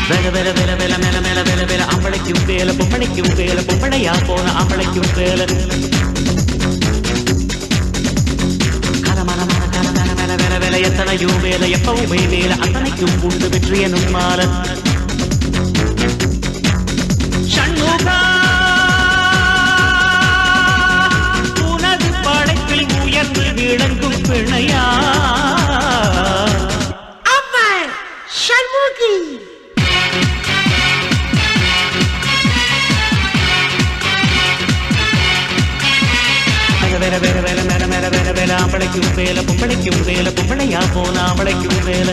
வேல வேல வேல வேல மேல மேல வேல வேல ஆம்பளைக்கும் வேல பொம்பளைக்கும் வேல பொம்பளையா போன ஆம்பளைக்கும் வேல கலமல மல கல மேல மேல வேல வேல எத்தனையோ வேல எப்பவுமே வேல அத்தனைக்கும் உண்டு வெற்றி எனும் மால ஷண்முகா உனது படைப்பில் உயர்ந்து விளங்கும் பிணையா ஷண்முகி வேல வேல வேல மேல மேல வேல வேல ஆம்பளைக்கும் வேல பொம்பளைக்கும் வேல பொம்பளையா போன ஆம்பளைக்கும் வேல